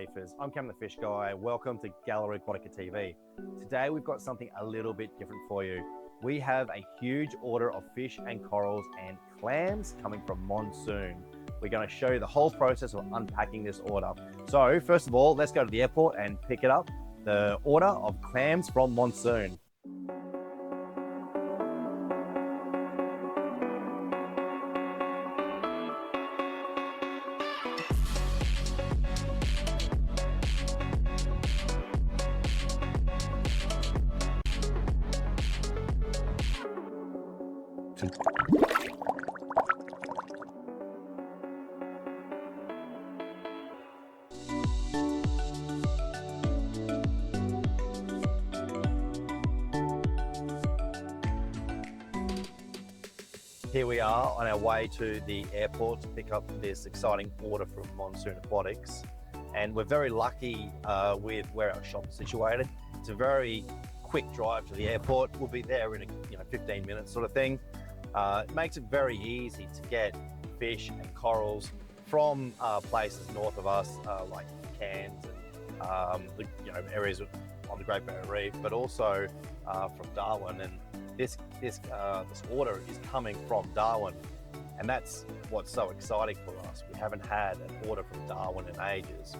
Reefers. I'm Cam the Fish Guy. Welcome to Gallery Aquatica TV. Today we've got something a little bit different for you. We have a huge order of fish and corals and clams coming from Monsoon. We're going to show you the whole process of unpacking this order. So first of all, let's go to the airport and pick it up. The order of clams from Monsoon. Here we are on our way to the airport to pick up this exciting order from Monsoon Aquatics. And we're very lucky with where our shop is situated. It's a very quick drive to the airport. We'll be there in 15 minutes sort of thing. It makes it very easy to get fish and corals from places north of us, like Cairns and areas on the Great Barrier Reef, but also from Darwin. And this order is coming from Darwin, and that's what's so exciting for us. We haven't had an order from Darwin in ages,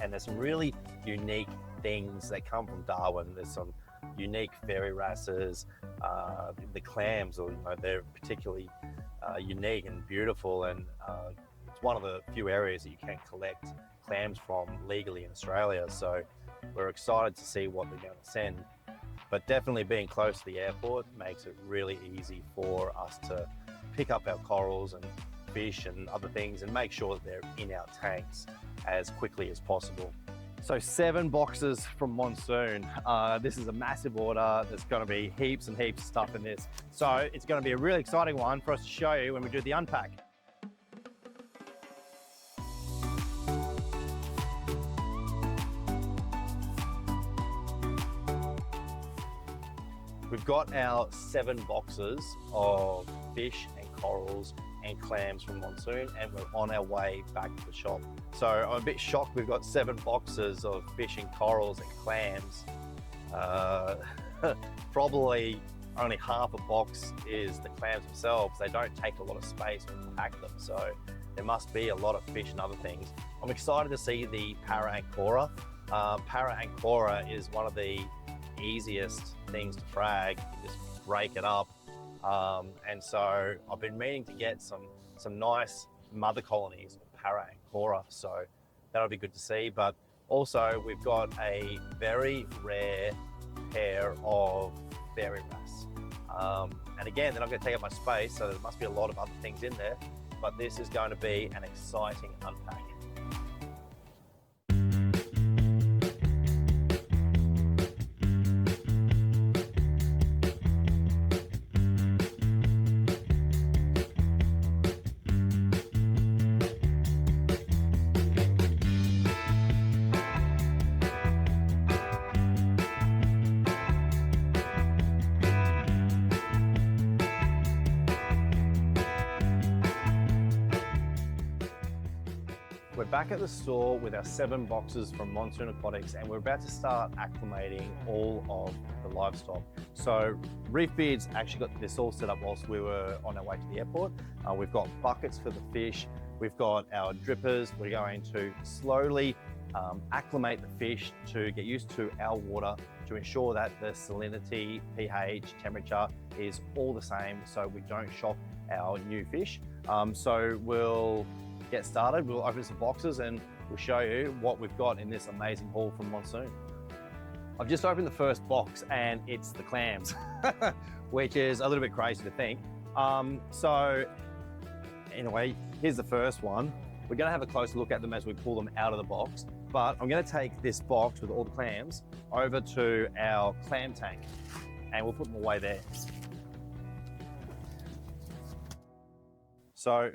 and there's some really unique things that come from Darwin. There's some unique fairy wrasses. The clams, they're particularly unique and beautiful, and it's one of the few areas that you can collect clams from legally in Australia. So we're excited to see what they're going to send. But definitely being close to the airport makes it really easy for us to pick up our corals and fish and other things and make sure that they're in our tanks as quickly as possible. So 7 boxes from Monsoon. This is a massive order. There's going to be heaps and heaps of stuff in this. So it's going to be a really exciting one for us to show you when we do the unpack. We've got our 7 boxes of fish and corals and clams from Monsoon, and we're on our way back to the shop. So I'm a bit shocked we've got 7 boxes of fish and corals and clams. Probably only half a box is the clams themselves. They don't take a lot of space to pack them, so there must be a lot of fish and other things. I'm excited to see the para ancora. Para ancora is one of the easiest things to frag. You just break it up, and so I've been meaning to get some nice mother colonies of para ancora, so that'll be good to see. But also we've got a very rare pair of fairy wrasse, and again, they're not going to take up much space, so there must be a lot of other things in there, but this is going to be an exciting unpack. We're back at the store with our 7 boxes from Monsoon Aquatics, and we're about to start acclimating all of the livestock. So Reef Beards actually got this all set up whilst we were on our way to the airport. We've got buckets for the fish. We've got our drippers. We're going to slowly acclimate the fish to get used to our water, to ensure that the salinity, pH, temperature is all the same, so we don't shock our new fish. So we'll get started. We'll open some boxes and we'll show you what we've got in this amazing haul from Monsoon. I've just opened the first box and it's the clams, which is a little bit crazy to think. So anyway, here's the first one. We're going to have a closer look at them as we pull them out of the box, but I'm going to take this box with all the clams over to our clam tank and we'll put them away there. So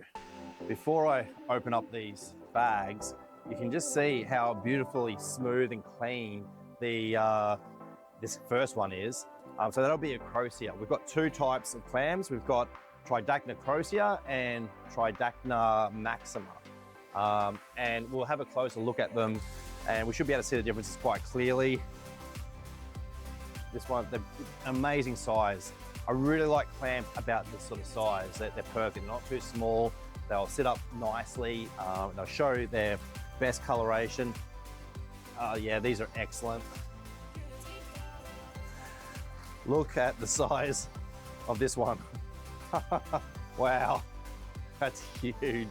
before I open up these bags, you can just see how beautifully smooth and clean this first one is. So that'll be a crocea. We've got 2 types of clams. We've got Tridacna crocea and Tridacna maxima. and we'll have a closer look at them, and we should be able to see the differences quite clearly. This one, the amazing size. I really like clams about this sort of size. They're perfect, not too small. They'll sit up nicely. They'll show their best coloration. Yeah, these are excellent. Look at the size of this one. Wow, that's huge.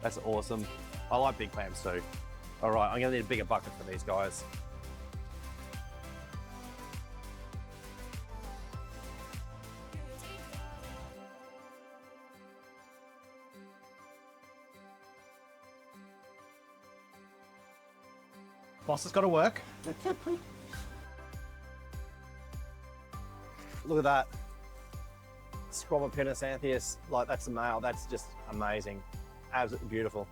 That's awesome. I like big clams too. All right, I'm gonna need a bigger bucket for these guys. Boss has got to work. Look at that. Scrobopinus anthias, like that's a male. That's just amazing. Absolutely beautiful.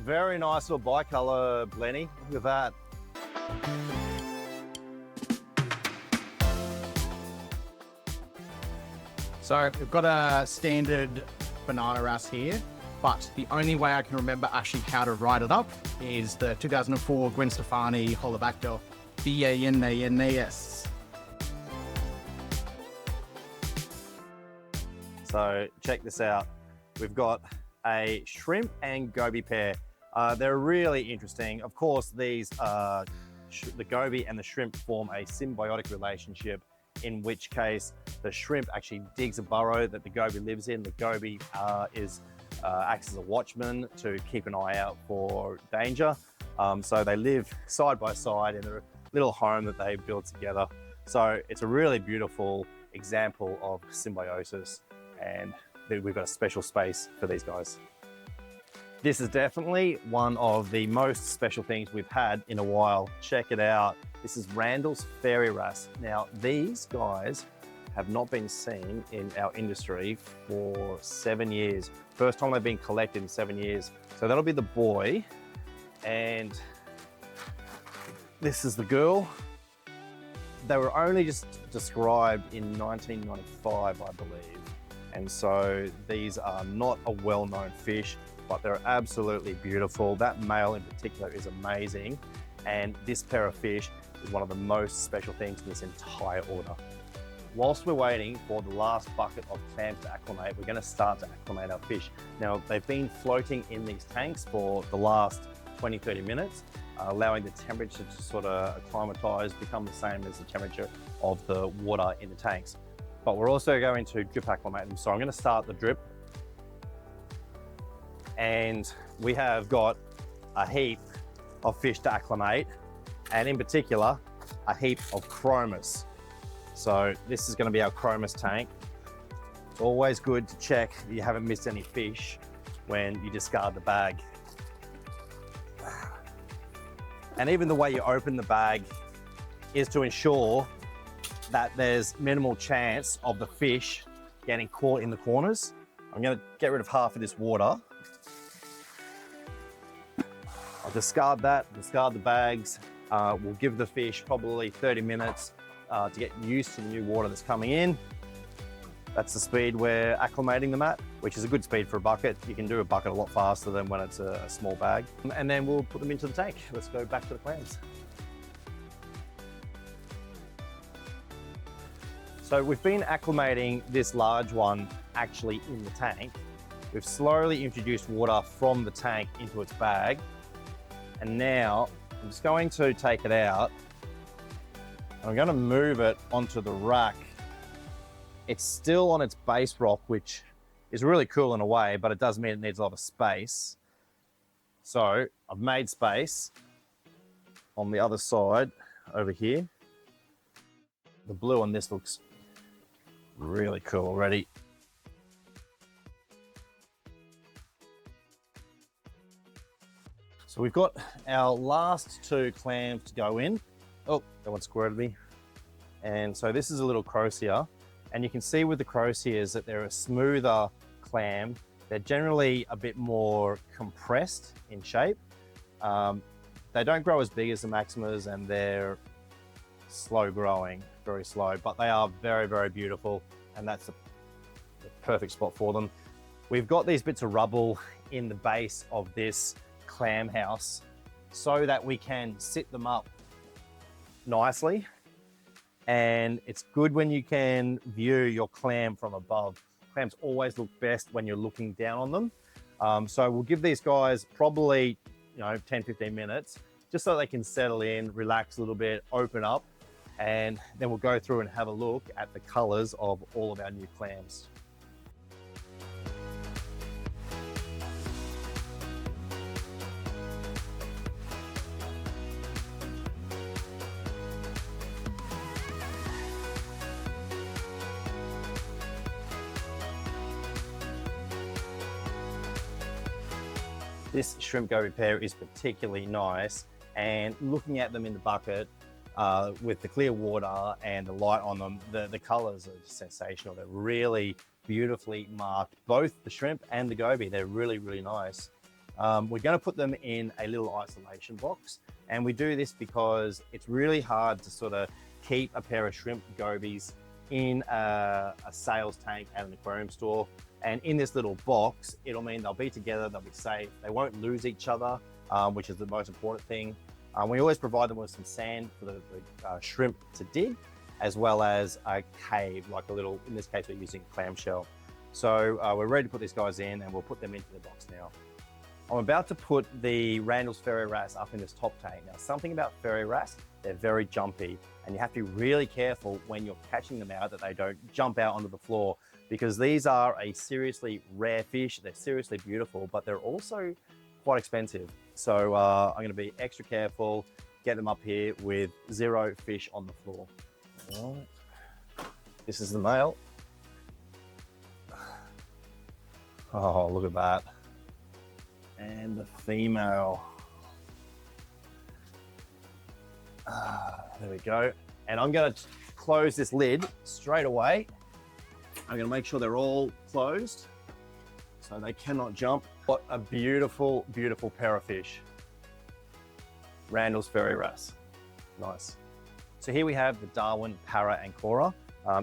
Very nice little bicolor blenny. Look at that. So we've got a standard banana wrasse here, but the only way I can remember actually how to write it up is the 2004 Gwen Stefani Holobacter BANANAS. So check this out. We've got a shrimp and goby pair. They're really interesting. Of course, these the goby and the shrimp form a symbiotic relationship, in which case the shrimp actually digs a burrow that the goby lives in. The goby acts as a watchman to keep an eye out for danger. So they live side by side in a little home that they build together. So it's a really beautiful example of symbiosis, and we've got a special space for these guys. This is definitely one of the most special things we've had in a while. Check it out. This is Randall's fairy wrasse. Now, these guys have not been seen in our industry for 7 years. First time they've been collected in 7 years. So that'll be the boy, and this is the girl. They were only just described in 1995, I believe. And so these are not a well-known fish, but they're absolutely beautiful. That male in particular is amazing. And this pair of fish is one of the most special things in this entire order. Whilst we're waiting for the last bucket of clams to acclimate, we're gonna start to acclimate our fish. Now, they've been floating in these tanks for the last 20, 30 minutes, allowing the temperature to sort of acclimatize, become the same as the temperature of the water in the tanks. But we're also going to drip acclimate them. So I'm gonna start the drip. And we have got a heap of fish to acclimate, and in particular, a heap of chromis. So this is going to be our chromis tank. It's always good to check that you haven't missed any fish when you discard the bag. And even the way you open the bag is to ensure that there's minimal chance of the fish getting caught in the corners. I'm going to get rid of half of this water. I'll discard that, discard the bags. We'll give the fish probably 30 minutes to get used to the new water that's coming in. That's the speed we're acclimating them at, which is a good speed for a bucket. You can do a bucket a lot faster than when it's a small bag. And then we'll put them into the tank. Let's go back to the clams. So we've been acclimating this large one actually in the tank. We've slowly introduced water from the tank into its bag. And now I'm just going to take it out. I'm going to move it onto the rack. It's still on its base rock, which is really cool in a way, but it does mean it needs a lot of space. So I've made space on the other side over here. The blue on this looks really cool already. So we've got our last two clams to go in. Oh, that one squirted me. And so this is a little crocea. And you can see with the croceas that they're a smoother clam. They're generally a bit more compressed in shape. They don't grow as big as the Maximas, and they're slow growing, very slow, but they are very, very beautiful. And that's the perfect spot for them. We've got these bits of rubble in the base of this clam house so that we can sit them up nicely. And it's good when you can view your clam from above. Clams always look best when you're looking down on them. So we'll give these guys probably 10-15 minutes just so they can settle in, relax a little bit, open up, and then we'll go through and have a look at the colors of all of our new clams. This shrimp goby pair is particularly nice, and looking at them in the bucket with the clear water and the light on them, the colors are sensational. They're really beautifully marked. Both the shrimp and the goby, they're really, really nice. We're going to put them in a little isolation box, and we do this because it's really hard to sort of keep a pair of shrimp gobies in a sales tank at an aquarium store. And in this little box, it'll mean they'll be together, they'll be safe, they won't lose each other, which is the most important thing. We always provide them with some sand for the shrimp to dig, as well as a cave, like a little, in this case, we're using clamshell. So we're ready to put these guys in, and we'll put them into the box now. I'm about to put the Randall's fairy wrasse up in this top tank. Now, something about fairy wrasse, they're very jumpy, and you have to be really careful when you're catching them out that they don't jump out onto the floor, because these are a seriously rare fish. They're seriously beautiful, but they're also quite expensive. So I'm going to be extra careful, get them up here with 0 fish on the floor. All right. This is the male. Oh, look at that. And the female. There we go. And I'm going to close this lid straight away. I'm going to make sure they're all closed so they cannot jump. What a beautiful, beautiful pair of fish. Randall's fairy wrasse. Nice. So here we have the Darwin, Para, and Cora.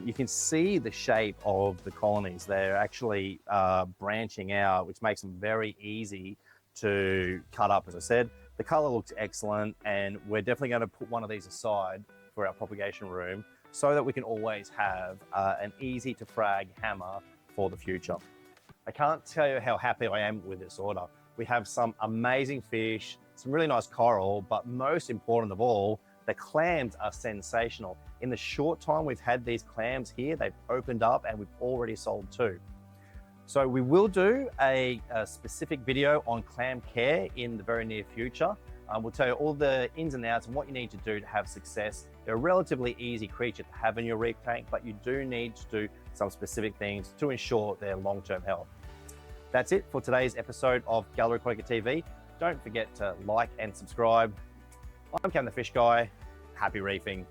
You can see the shape of the colonies. They're actually branching out, which makes them very easy to cut up, as I said. The color looks excellent, and we're definitely going to put one of these aside for our propagation room so that we can always have an easy to frag hammer for the future. I can't tell you how happy I am with this order. We have some amazing fish, some really nice coral, but most important of all, the clams are sensational. In the short time we've had these clams here, they've opened up and we've already sold 2. So we will do a specific video on clam care in the very near future. We'll tell you all the ins and outs and what you need to do to have success. They're a relatively easy creature to have in your reef tank, but you do need to do some specific things to ensure their long-term health. That's it for today's episode of Gallery Aquatica TV. Don't forget to like and subscribe. I'm Cam the Fish Guy. Happy reefing.